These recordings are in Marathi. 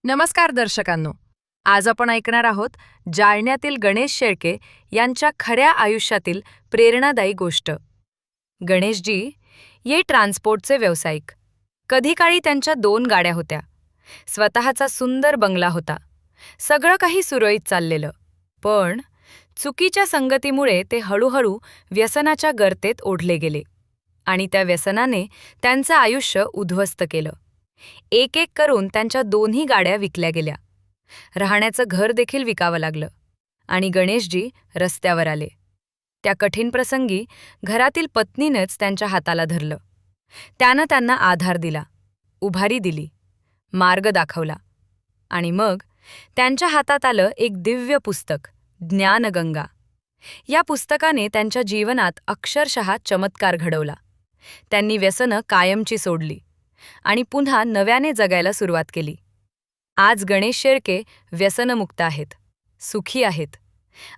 नमस्कार दर्शकांनो. आज आपण ऐकणार आहोत जालन्यातील गणेश शेळके यांच्या खऱ्या आयुष्यातील प्रेरणादायी गोष्ट. गणेशजी ये ट्रान्सपोर्टचे व्यावसायिक. कधी काळी त्यांच्या 2 गाड्या होत्या. स्वतःचा सुंदर बंगला होता. सगळं काही सुरळीत चाललेलं. पण चुकीच्या संगतीमुळे ते हळूहळू व्यसनाच्या गर्तेत ओढले गेले आणि त्या व्यसनाने त्यांचं आयुष्य उद्ध्वस्त केलं. एक एक करून त्यांच्या 2ही गाड्या विकल्या गेल्या. राहण्याचं घर देखील विकावं लागलं आणि गणेशजी रस्त्यावर आले. त्या कठीण प्रसंगी घरातील पत्नीनंच त्यांच्या हाताला धरलं. त्यानं त्यांना आधार दिला, उभारी दिली, मार्ग दाखवला आणि मग त्यांच्या हातात आलं एक दिव्य पुस्तक, ज्ञानगंगा. या पुस्तकाने त्यांच्या जीवनात अक्षरशः चमत्कार घडवला. त्यांनी व्यसनं कायमची सोडली आणि पुन्हा नव्याने जगायला सुरुवात केली. आज गणेश शेळके व्यसनमुक्त आहेत, सुखी आहेत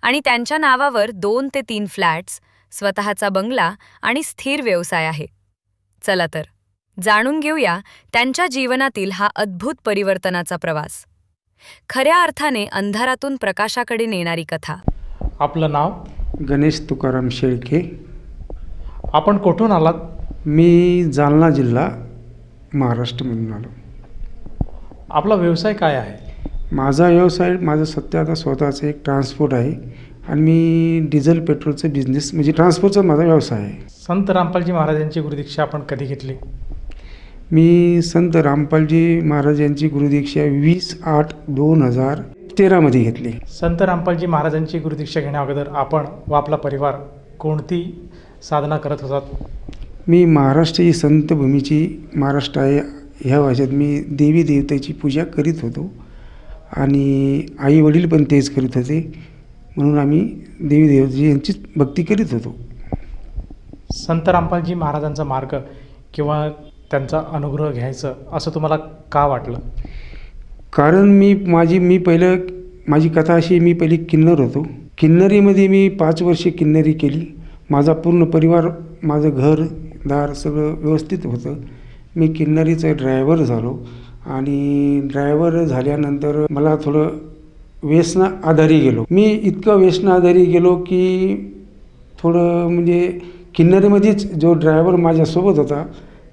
आणि त्यांच्या नावावर 2 ते 3 फ्लॅट्स, स्वतःचा बंगला आणि स्थिर व्यवसाय आहे. चला तर जाणून घेऊया त्यांच्या जीवनातील हा अद्भुत परिवर्तनाचा प्रवास. खऱ्या अर्थाने अंधारातून प्रकाशाकडे नेणारी कथा. आपलं नाव? गणेश तुकाराम शेळके. आपण कुठून आलात? मी जालना जिल्हा, महाराष्ट्रमधून आलो. आपला व्यवसाय काय आहे? माझा व्यवसाय, माझं सध्या आता स्वतःचं एक ट्रान्सपोर्ट आहे आणि मी डिझेल पेट्रोलचं बिझनेस म्हणजे ट्रान्सपोर्टचा माझा व्यवसाय आहे. संत रामपालजी महाराजांची गुरुदीक्षा आपण कधी घेतली? मी संत रामपालजी महाराज यांची गुरुदीक्षा 20/8/2013 मध्ये घेतली. संत रामपालजी महाराजांची गुरुदीक्षा घेण्या अगोदर आपण व आपला परिवार कोणती साधना करत होतात? मी महाराष्ट्र ही संतभूमीची, महाराष्ट्र आहे ह्या भाषेत मी देवी देवतेची पूजा करीत होतो आणि आई वडील पण तेच करीत होते, म्हणून आम्ही देवी देवतेची यांचीच भक्ती करीत होतो. संत रामपालजी महाराजांचा मार्ग किंवा त्यांचा अनुग्रह घ्यायचं असं तुम्हाला का वाटलं? कारण मी पहिलं माझी कथा अशी, मी पहिली किन्नर होतो. किन्नरीमध्ये मी 5 वर्षे किन्नरी केली. माझा पूर्ण परिवार, माझं घर दार सगळं व्यवस्थित होतं. मी किन्नरीचा ड्रायव्हर झालो आणि ड्रायव्हर झाल्यानंतर मला थोडं व्यसन आधारी गेलो. मी इतकं व्यसन आधारी गेलो की थोडं म्हणजे किन्नरीमध्येच जो ड्रायव्हर माझ्यासोबत होता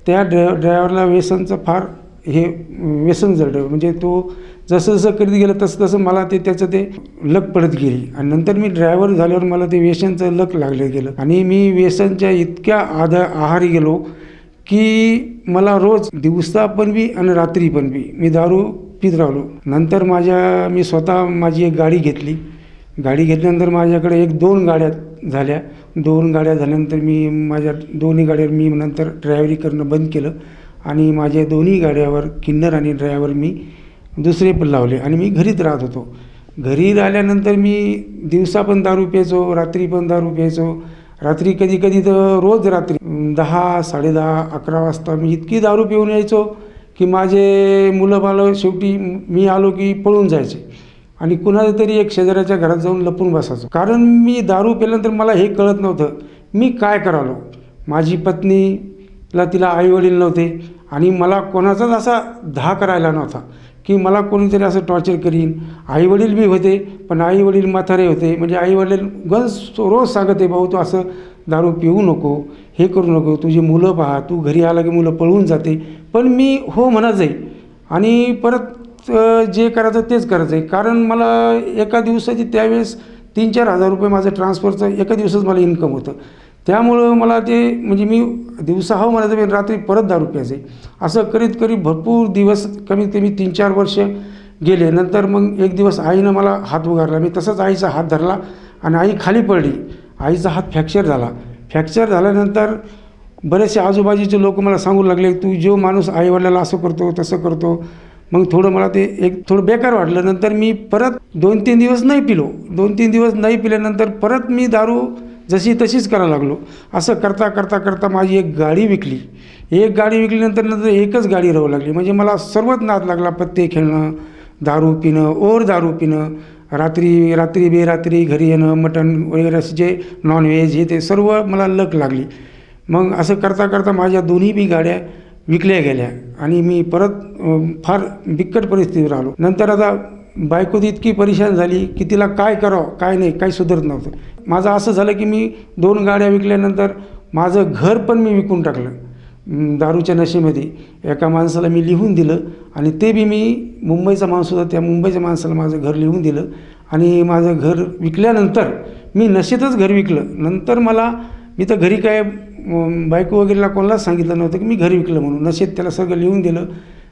त्या ड्रायव्हरला व्यसनचं फार व्यसन जडलं. म्हणजे तो जसं जसं करीत गेलं तसं तसं मला त्याचं लक पडत गेली आणि नंतर मी ड्रायव्हर झाल्यावर मला ते व्यसनचं लक लागलं गेलं आणि मी व्यसनच्या इतक्या आहारी गेलो की मला रोज दिवसा पण बी आणि रात्री पण बी मी दारू पित राहिलो. नंतर मी स्वतः माझी एक गाडी घेतली. गाडी घेतल्यानंतर माझ्याकडे 1-2 गाड्या झाल्या. 2 गाड्या झाल्यानंतर मी माझ्या 2ही गाड्यावर मी नंतर ड्रायव्हरी करणं बंद केलं आणि माझ्या 2ही गाड्यावर किन्नर आणि ड्रायव्हर मी दुसरे पण लावले आणि मी घरीच राहत होतो. घरी राहिल्यानंतर मी दिवसा पण दारू प्यायचो, रात्री पण दारू प्यायचो. रात्री कधी कधी तर रोज रात्री 10, 10:30, 11 वाजता मी इतकी दारू पिऊन यायचो की माझे मुलं बालं शेवटी मी आलो की पळून जायचे आणि कुणाला तरी एक शेजाऱ्याच्या घरात जाऊन लपून बसायचो. कारण मी दारू प्यायल्यानंतर मला हे कळत नव्हतं मी काय करालो. माझी पत्नीला, तिला आईवडील नव्हते आणि मला कोणाचाच असा धाक राहिला नव्हता की मला कोणीतरी असं टॉर्चर करीन. आईवडील बी होते पण आईवडील म्हातारे होते. म्हणजे आईवडील रोज सांगते, भाऊ तू असं दारू पिऊ नको, हे करू नको, तुझी मुलं पहा, तू घरी आला की मुलं पळून जाते. पण मी हो म्हणत जाई आणि परत जे करायचं तेच करायचं आहे. कारण मला एका दिवसाची त्यावेळेस 3-4 हजार रुपये माझं ट्रान्सफरचं एका दिवसाच मला इन्कम होतं. त्यामुळं मला ते म्हणजे मी दिवसा हो म्हणायचं पण रात्री परत दारू प्यायचे. असं करीत करीत भरपूर दिवस, कमीत कमी 3-4 वर्ष गेले. नंतर मग एक दिवस आईनं मला हात उगारला. मी तसंच आईचा हात धरला आणि आई खाली पडली. आईचा हात फ्रॅक्चर झाला. फ्रॅक्चर झाल्यानंतर बरेचसे आजूबाजूचे लोक मला सांगू लागले, तू जो माणूस आईवडिलाला असं करतो तसं करतो. मग थोडं मला ते थोडं बेकार वाटलं. नंतर मी परत 2-3 दिवस नाही पिलो. 2-3 दिवस नाही पिल्यानंतर परत मी दारू जशी तशीच करायला लागलो. असं करता करता करता माझी एक गाडी विकली. एक गाडी विकल्यानंतर एकच गाडी राहू लागली. म्हणजे मला सर्वच नाद लागला. पत्ते खेळणं, दारू पिणं, ओव्हर दारू पिणं, रात्री बेरात्री घरी येणं, मटण वगैरे असे जे नॉनव्हेज हे ते सर्व मला लक लागली. मग असं करता करता माझ्या 2ही बी गाड्या विकल्या गेल्या आणि मी परत फार बिकट परिस्थितीवर आलो. नंतर आता बायको ती इतकी परेशान झाली की तिला काय करावं काय नाही काही सुधरत नव्हतं. माझं असं झालं की मी 2 गाड्या विकल्यानंतर माझं घर पण मी विकून टाकलं. दारूच्या नशेमध्ये एका माणसाला मी लिहून दिलं आणि ते बी मी मुंबईचा माणूस होता, त्या मुंबईच्या माणसाला माझं घर लिहून दिलं आणि माझं घर विकल्यानंतर मी नशेतच घर विकलं. नंतर मी तर घरी काय बायको वगैरेला कोणालाच सांगितलं नव्हतं की मी घर विकलं म्हणून. नशेत त्याला सगळं लिहून दिलं.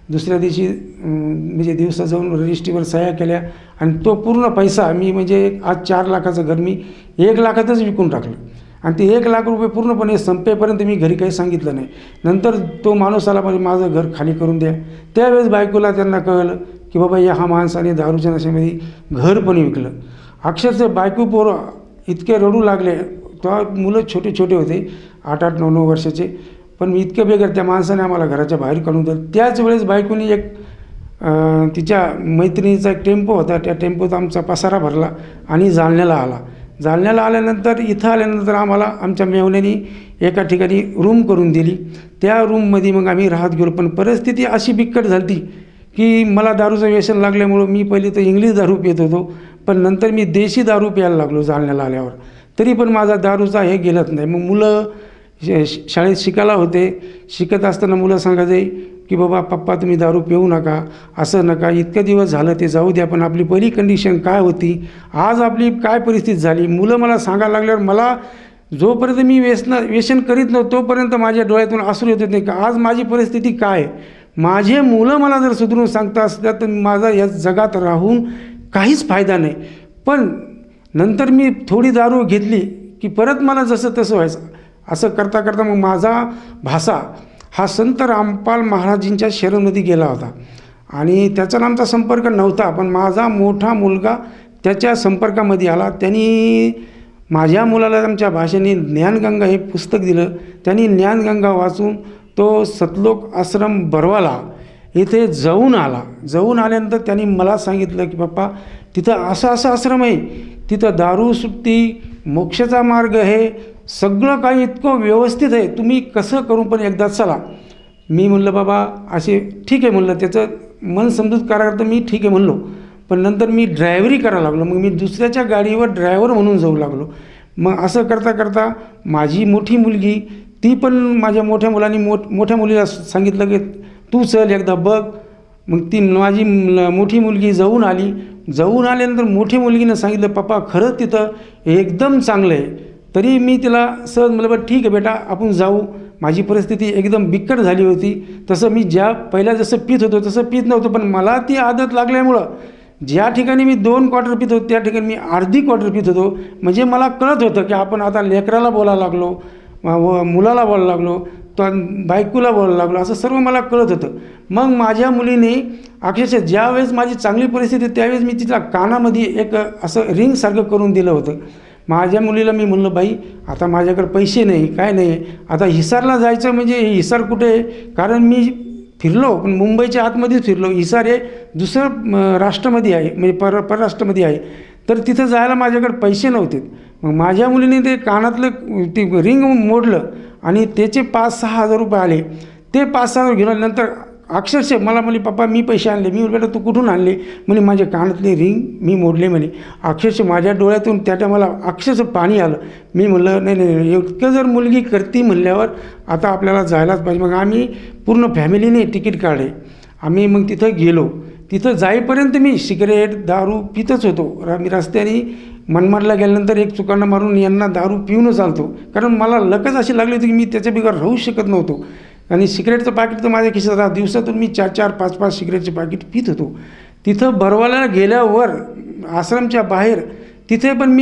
दुसऱ्या दिवशी म्हणजे दिवसा जाऊन रजिस्ट्रीवर सह्या केल्या आणि तो पूर्ण पैसा मी म्हणजे आज 4 लाखाचं घर मी 1 लाखातच विकून टाकलं आणि ते 1 लाख रुपये पूर्णपणे संपेपर्यंत मी घरी काही सांगितलं नाही. नंतर तो माणूस आला म्हणजे माझं घर खाली करून द्या. त्यावेळेस बायकोला त्यांना कळलं की बाबा ह्या माणसाने दारूच्या नशेमध्ये घर पण विकलं. अक्षरशः बायको पोरं इतके रडू लागले. तेव्हा मुलं छोटे छोटे होते 8-8, 9-9 वर्षाचे. पण मी इतकं बेकार त्या माणसाने आम्हाला घराच्या बाहेर काढून दिलं. त्याच वेळेस बायकोनी एक तिच्या मैत्रिणीचा एक टेम्पो होता, त्या टेम्पोत आमचा पसारा भरला आणि जालन्याला आला. जालन्याला आल्यानंतर इथं आल्यानंतर आम्हाला आमच्या मेवण्यानी एका ठिकाणी रूम करून दिली. त्या रूममध्ये मग आम्ही राहत गेलो. पण परिस्थिती अशी बिकट झाली की मला दारूचं व्यसन लागल्यामुळं मी पहिले तर इंग्लिश दारू पित होतो, पण नंतर मी देशी दारू प्यायला लागलो जालन्याला आल्यावर. तरी पण माझा दारूचा हे गेलंच नाही. मग मुलं शाळेत शिकायला होते. शिकत असताना मुलं सांगायचे की बाबा पप्पा तुम्ही दारू पिऊ नका, असं नका, इतकं दिवस झालं ते जाऊ द्या. पण आपली पहिली कंडिशन काय होती, आज आपली काय परिस्थिती झाली, मुलं मला सांगायला लागल्यावर मला जोपर्यंत मी व्यसन करीत नव्हतो तोपर्यंत माझ्या डोळ्यातून अश्रू येत नाही का आज माझी परिस्थिती काय. माझे मुलं मला जर सुधरून सांगता असतात तर माझा या जगात राहून काहीच फायदा नाही. पण नंतर मी थोडी दारू घेतली की परत मला जसं तसं व्हायचं. असं करता करता मग माझा भासा हा संत रामपाल महाराजींच्या शरणमध्ये गेला होता आणि त्याचा आमचा संपर्क नव्हता. पण माझा मोठा मुलगा त्याच्या संपर्कामध्ये आला. त्यांनी माझ्या मुलाला आमच्या भाषेने ज्ञानगंगा हे पुस्तक दिलं. त्यांनी ज्ञानगंगा वाचून तो सतलोक आश्रम बरवाला इथे जाऊन आला. जाऊन आल्यानंतर त्यांनी मला सांगितलं की पप्पा तिथं असं आश्रम आहे, तिथं दारू सुट्टी, मोक्षाचा मार्ग आहे, सगळं काही इतकं व्यवस्थित आहे, तुम्ही कसं करून पण एकदा चला. मी म्हणलं बाबा असे ठीक आहे म्हणलं, त्याचं मन समजूत करायला मी ठीक आहे म्हणलो. पण नंतर मी ड्रायव्हरी करायला लागलो. मग मी दुसऱ्याच्या गाडीवर ड्रायव्हर म्हणून जाऊ लागलो. मग असं करता करता माझी मोठी मुलगी ती पण माझ्या मोठ्या मुलांनी मोठ्या मुलीला सांगितलं की तू चल एकदा बघ. मग ती माझी मोठी मुलगी जाऊन आली. जाऊन आल्यानंतर मोठी मुलगीनं सांगितलं पप्पा खरंच तिथं एकदम चांगलं आहे. तरी मी तिला सहज म्हणलं बरं ठीक आहे बेटा आपण जाऊ. माझी परिस्थिती एकदम बिकट झाली होती. तसं मी पहिला जसं पित होतो तसं पित नव्हतं. पण मला ती आदत लागल्यामुळं ज्या ठिकाणी मी 2 क्वार्टर पित होतो त्या ठिकाणी मी अर्धी क्वार्टर पित होतो. म्हणजे मला कळत होतं की आपण आता लेकराला बोलायला लागलो, मुलाला बोलायला लागलो, तर बायकोला बोलायला लागलो, असं सर्व मला कळत होतं. मग माझ्या मुलीने अक्षरशः ज्यावेळेस माझी चांगली परिस्थिती त्यावेळेस मी तिला कानामध्ये एक असं रिंगसारखं करून दिलं होतं. माझ्या मुलीला मी म्हणलं बाई आता माझ्याकडे पैसे नाही काय नाही, आता हिसारला जायचं म्हणजे हिसार कुठे आहे, कारण मी फिरलो पण मुंबईच्या आतमध्येच फिरलो. हिसार हे दुसरं राष्ट्रामध्ये आहे म्हणजे परराष्ट्रामध्ये आहे. तर तिथं जायला माझ्याकडे पैसे नव्हते. मग माझ्या मुलीने ते कानातलं ते रिंग मोडलं आणि त्याचे 5-6 हजार रुपये आले. ते 5-6 हजार घेऊन आल्यानंतर अक्षरशः मला म्हणे पप्पा मी पैसे आणले. मी बेटा तू कुठून आणले म्हणे माझ्या कानातले रिंग मी मोडले म्हणे. अक्षरशः माझ्या डोळ्यातून त्या टायमाला अक्षरशः पाणी आलं. मी म्हणलं नाही नाही नाही इतकं जर मुलगी करते म्हणल्यावर आता आपल्याला जायलाच पाहिजे. मग आम्ही पूर्ण फॅमिलीने तिकीट काढले. आम्ही मग तिथं गेलो. तिथं जाईपर्यंत मी सिगरेट दारू पितच होतो. मी रस्त्याने मनमाडला गेल्यानंतर एक चुकांना मारून यांना दारू पिऊनच चालतो, कारण मला लकच अशी लागली होती की मी त्याच्या बिगर राहू शकत नव्हतो. आणि सिगरेटचं पाकीट तर माझ्या खिशात राहत. दिवसातून मी 4-4, 5-5 सिगरेटचे पाकीट पित होतो. तिथं बरवाला गेल्यावर आश्रमच्या बाहेर तिथे पण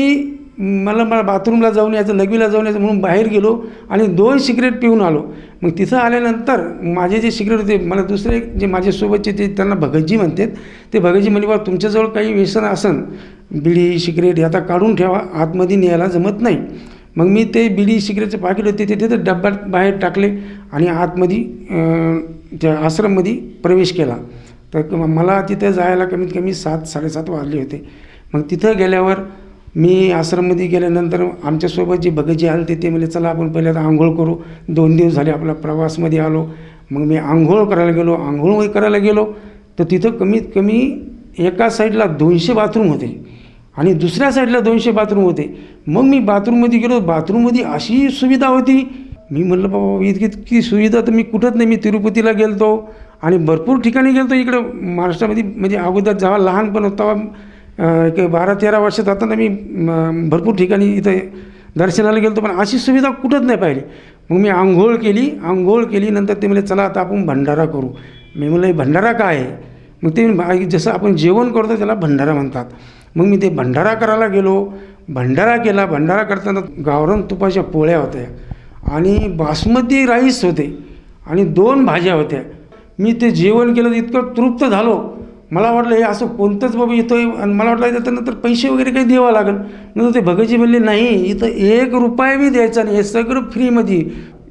मला बाथरूमला जाऊन यायचं, लघवीला जाऊन यायचं म्हणून बाहेर गेलो आणि 2 सिगरेट पिऊन आलो. मग तिथं आल्यानंतर माझे जे सिगरेट होते मला दुसरे जे माझ्यासोबतचे ते त्यांना भगतजी म्हणतात. ते भगतजी म्हणे बा तुमच्याजवळ काही व्यसन असन बिडी सिगरेट हे आता काढून ठेवा, आतमध्ये न्यायला जमत नाही. मग मी ते बिडी सिगरेटचे पाकीट होते ते तिथं डब्यात बाहेर टाकले आणि आतमध्ये त्या आश्रममध्ये प्रवेश केला. तर मला तिथं जायला कमीत कमी 7-7:30 वाजले होते. मग तिथं गेल्यावर मी आश्रममध्ये गेल्यानंतर आमच्यासोबत जे भगतजी आले ते म्हणले चला आपण पहिले आता आंघोळ करू. 2 दिवस झाले आपला प्रवासमध्ये आलो. मग मी आंघोळ करायला गेलो तर तिथं कमीत कमी एका साईडला 200 बाथरूम होते आणि दुसऱ्या साईडला 200 बाथरूम होते. मग मी बाथरूममध्ये गेलो. बाथरूममध्ये अशी सुविधा होती, मी म्हटलं बाबा इतकी सुविधा तर मी कुठंच नाही. मी तिरुपतीला गेलो आणि भरपूर ठिकाणी गेलो इकडं महाराष्ट्रामध्ये. म्हणजे अगोदर जेव्हा लहानपण होता एक 12-13 वर्षात आता मी भरपूर ठिकाणी इथं दर्शनाला गेलो, पण अशी सुविधा कुठंच नाही पाहिली. मग मी आंघोळ केली. नंतर ते म्हणले चला आता आपण भंडारा करू. मी म्हणलं भंडारा काय आहे? मग ते जसं आपण जेवण करतो त्याला भंडारा म्हणतात. मग मी ते भंडारा करायला गेलो. भंडारा केला. भंडारा करताना गावरान तुपाच्या पोळ्या होत्या आणि बासमती राईस होते आणि 2 भाज्या होत्या. मी ते जेवण केलं, इतकं तृप्त झालो. मला वाटलं हे असं कोणतंच बाबा येतो आहे. आणि मला वाटलं त्याच्यानंतर पैसे वगैरे काही द्यावं लागेल. नंतर ते भगतजी म्हणले नाही, इथं 1 रुपया बी द्यायचा नाही, हे सगळं फ्रीमध्ये.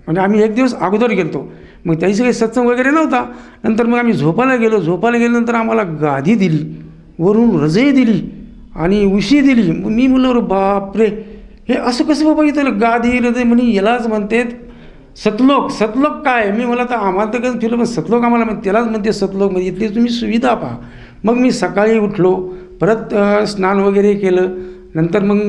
म्हणजे आम्ही 1 दिवस अगोदर गेलो. मग त्याची काही सत्संग वगैरे नव्हता. नंतर मग आम्ही झोपायला गेल्यानंतर आम्हाला गादी दिली, वरून रजई दिली आणि उशी दिली. मी म्हणलं अरे बापरे, हे असं कसं बाबा इथं गादी रजई म्हणे यालाच म्हणते सतलोक काय? मी मला तर आम्हाला तर कसं फिरलं, पण सतलोक आम्हाला त्यालाच म्हणते सतलोक. म्हणजे इथली तुम्ही सुविधा पहा. मग मी सकाळी उठलो, परत स्नान वगैरे केलं. नंतर मग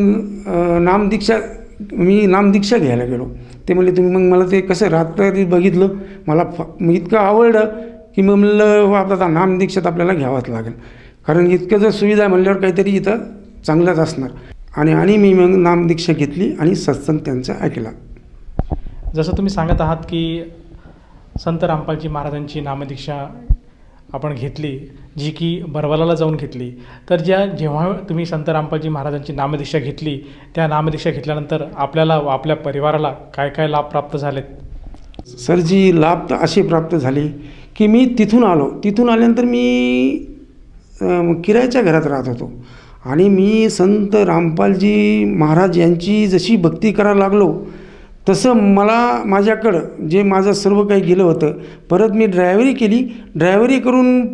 नामदीक्षा घ्यायला गेलो. ते म्हणले तुम्ही, मग मला ते कसं रात्री बघितलं, मला इतकं आवडलं की मग म्हणलं आता नामदीक्षात आपल्याला घ्यावंच लागेल, कारण इतकं जर सुविधा आहे म्हणल्यावर काहीतरी इथं चांगलंच असणार. आणि मी मग नामदीक्षा घेतली आणि सत्संग त्यांचा ऐकला. जसं तुम्ही सांगत आहात की संत रामपालजी महाराजांची नामदीक्षा आपण घेतली, जी की बरवालाला जाऊन घेतली. तर जेव्हा तुम्ही संत रामपालजी महाराजांची नामदीक्षा घेतली, त्या नामदीक्षा घेतल्यानंतर आपल्याला व आपल्या परिवाराला काय काय लाभ प्राप्त झालेत? सर जी लाभ तर असे प्राप्त झाले की मी तिथून आल्यानंतर मी किरायाच्या घरात राहत होतो आणि मी संत रामपालजी महाराज यांची जशी भक्ती करायला लागलो तसं मला माझ्याकडं जे माझं सर्व काही गेलं होतं. परत मी ड्रायव्हरी केली. ड्रायव्हरी करून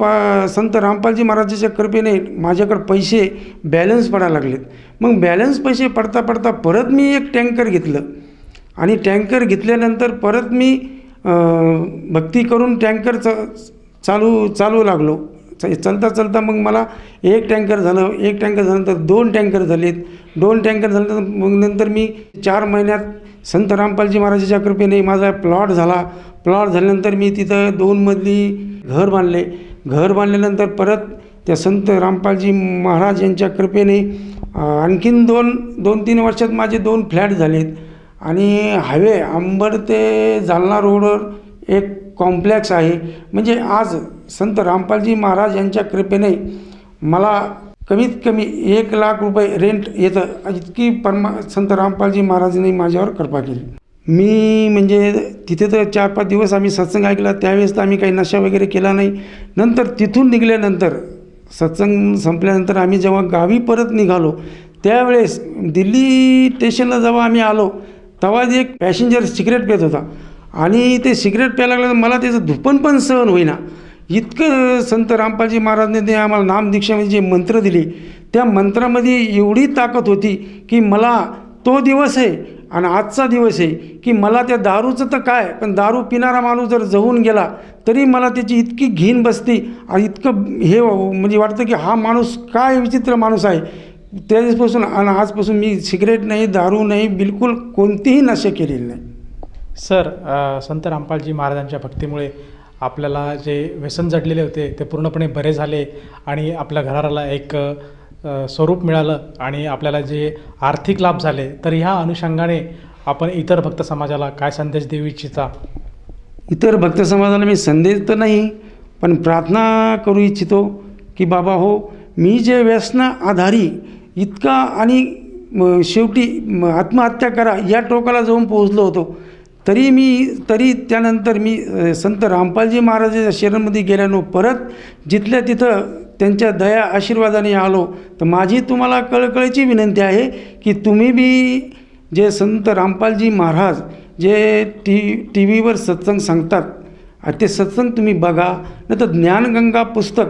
संत रामपालजी महाराजांच्या कृपेने माझ्याकडं पैसे बॅलन्स पडायला लागलेत. मग बॅलन्स पैसे पडता परत मी एक टँकर घेतलं आणि टँकर घेतल्यानंतर परत मी भक्ती करून टँकर चालू लागलो. चलता मग मला 1 टँकर झालं. 1 टँकर झाल्यानंतर 2 टँकर झालेत. 2 टँकर झाल्यानंतर मग नंतर मी 4 महिन्यात संत रामपालजी महाराजांच्या कृपेने माझा प्लॉट झाला. प्लॉट झाल्यानंतर मी तिथं 2 मजली घर बांधले. घर बांधल्यानंतर परत त्या संत रामपालजी महाराज यांच्या कृपेने आणखीन 2-3 वर्षात माझे 2 फ्लॅट झालेत. आणि हायवे अंबड ते जालना रोडवर एक कॉम्प्लेक्स आहे. म्हणजे आज संत रामपालजी महाराज यांच्या कृपेने मला कमीत कमी 1 लाख रुपये रेंट येतं. इतकी संत रामपालजी महाराजांनी माझ्यावर कृपा केली. मी म्हणजे तिथे तर 4-5 दिवस आम्ही सत्संग ऐकला. त्यावेळेस तर आम्ही काही नशा वगैरे केला नाही. नंतर तिथून निघाल्यानंतर सत्संग संपल्यानंतर आम्ही जेव्हा गावी परत निघालो त्यावेळेस दिल्ली स्टेशनला जेव्हा आम्ही आलो तेव्हा एक पॅसेंजर सिगरेट पित होता आणि ते सिगरेट प्यायला लागलं तर मला त्याचं धुपण पण सहन होईना. इतकं संत रामपालजी महाराजांनी ते आम्हाला नामदीक्षामध्ये जे मंत्र दिले त्या मंत्रामध्ये एवढी ताकद होती की मला तो दिवस आहे आणि आजचा दिवस आहे की मला त्या दारूचं तर काय, पण दारू पिणारा माणूस जर जळून गेला तरी मला त्याची इतकी घीण बसते आणि इतकं हे म्हणजे वाटतं की हा माणूस काय विचित्र माणूस आहे. त्या दिवसापासून आणि आजपासून मी सिगरेट नाही, दारू नाही, बिलकुल कोणतीही नशा केलेली नाही. सर, संत रामपालजी महाराजांच्या भक्तीमुळे आपल्याला जे व्यसन जडलेले होते ते पूर्णपणे बरे झाले आणि आपल्या घराला एक स्वरूप मिळालं आणि आपल्याला जे आर्थिक लाभ झाले. तर ह्या अनुषंगाने आपण इतर भक्त समाजाला काय संदेश देऊ इच्छिता? इतर भक्त समाजाला मी संदेश तर नाही पण प्रार्थना करू इच्छितो की बाबा हो, मी जे व्यसना आधारी इतका आणि शेवटी आत्महत्या करा या टोकाला जाऊन पोहोचलो होतो, तरी त्यानंतर मी संत रामपालजी महाराजांच्या शरणमध्ये गेल्यानो परत जिथल्या तिथं त्यांच्या दया आशीर्वादाने आलो. तर माझी तुम्हाला कळकळीची विनंती आहे की तुम्ही बी जे संत रामपालजी महाराज जे टी व्हीवर सत्संग सांगतात ते सत्संग तुम्ही बघा. नंतर ज्ञानगंगा पुस्तक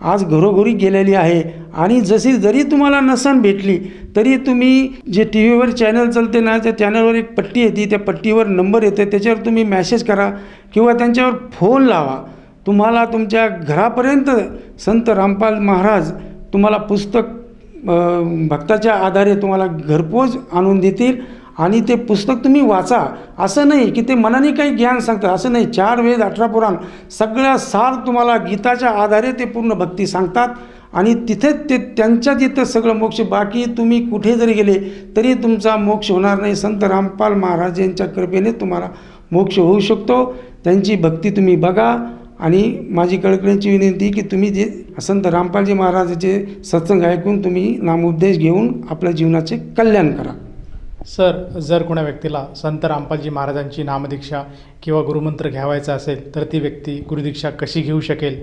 आज घरोघरी गेलेली आहे. आणि जरी तुम्हाला नसन भेटली तरी तुम्ही जे टी व्हीवर चॅनल चालते ना, त्या चॅनलवर एक पट्टी येते, त्या पट्टीवर नंबर येते, त्याच्यावर तुम्ही मॅसेज करा किंवा त्यांच्यावर फोन लावा. तुम्हाला तुमच्या घरापर्यंत संत रामपाल महाराज तुम्हाला पुस्तक भक्ताच्या आधारे तुम्हाला घरपोच आणून देतील. आणि ते पुस्तक तुम्ही वाचा. असं नाही की ते मनाने काही ज्ञान सांगतात, असं नाही. 4 वेद 18 पुराण सगळ्या सार तुम्हाला गीताच्या आधारे ते पूर्ण भक्ती सांगतात. आणि तिथे ते त्यांच्या तिथं सगळं मोक्ष. बाकी तुम्ही कुठे जरी गेले तरी तुमचा मोक्ष होणार नाही. संत रामपाल महाराज यांच्या कृपेने तुम्हाला मोक्ष होऊ शकतो. त्यांची भक्ती तुम्ही बघा. आणि माझी कळकळीची विनंती की तुम्ही जे संत रामपालजी महाराजाचे सत्संग ऐकून तुम्ही नामोपदेश घेऊन आपल्या जीवनाचे कल्याण करा. सर, जर कोणा व्यक्तीला संत रामपालजी महाराजांची नामदीक्षा किंवा गुरुमंत्र घ्यावायचा असेल तर ती व्यक्ती गुरुदीक्षा कशी घेऊ शकेल?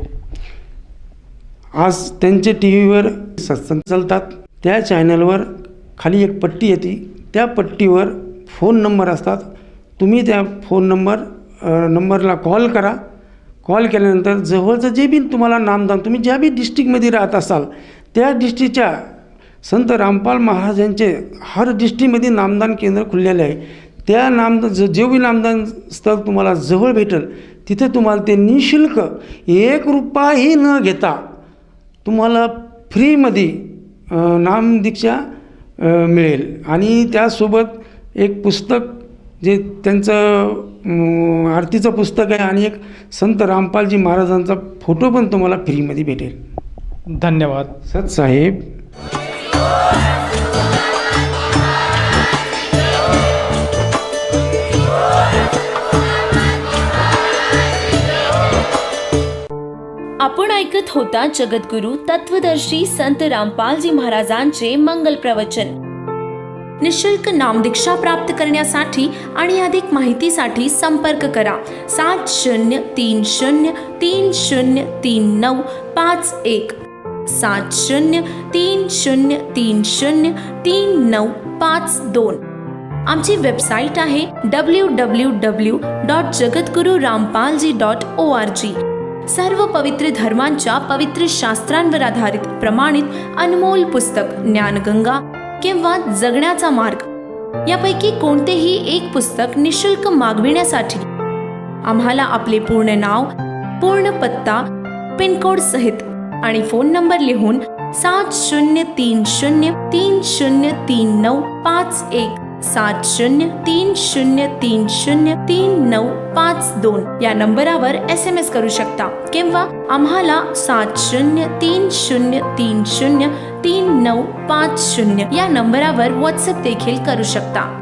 आज त्यांचे टी व्हीवर सत्संग चालतात. त्या चॅनलवर खाली एक पट्टी येते, त्या पट्टीवर फोन नंबर असतात. तुम्ही त्या फोन नंबरला कॉल करा. कॉल केल्यानंतर जवळचं जे बी तुम्हाला नामदान, तुम्ही ज्या बी डिस्ट्रिक्टमध्ये राहत असाल त्या डिस्ट्रिक्टच्या संत रामपाल महाराजांचे हर डिस्ट्रिक्टमध्ये नामदान केंद्र खुललेले आहे. त्या जे बी नामदान स्थळ तुम्हाला जवळ भेटेल तिथे तुम्हाला ते निःशुल्क 1 रुपयाही न घेता तुम्हाला फ्रीमध्ये नामदीक्षा मिळेल. आणि त्यासोबत एक पुस्तक जे त्यांचं आरतीचं पुस्तक आहे आणि एक संत रामपालजी महाराजांचा फोटो पण तुम्हाला फ्रीमध्ये भेटेल. धन्यवाद. सतसाहेब. आपण ऐकत होता जगद्गुरु तत्वदर्शी संत रामपालजी महाराजांचे मंगल प्रवचन. निशुल्क नामदीक्षा प्राप्त करण्यासाठी आणि अधिक माहितीसाठी संपर्क करा 7030303951 7030303952. आमची वेबसाईट आहे www.jagadgururampalji.org. सर्व पवित्र धर्मांच्या पवित्र शास्त्रांवर आधारित प्रमाणित अनमोल पुस्तक ज्ञानगंगा किंवा जगण्याचा मार्ग यापैकी कोणतेही एक पुस्तक निशुल्क मागविण्यासाठी आम्हाला आपले पूर्ण नाव, पूर्ण पत्ता, पिनकोड सहित आणि फोन नंबर लिहून 7030303951 7030303952 या नंबरावर SMS करू शकता किंवा आम्हाला 7030303950 या नंबरावर WhatsApp देखील करू शकता.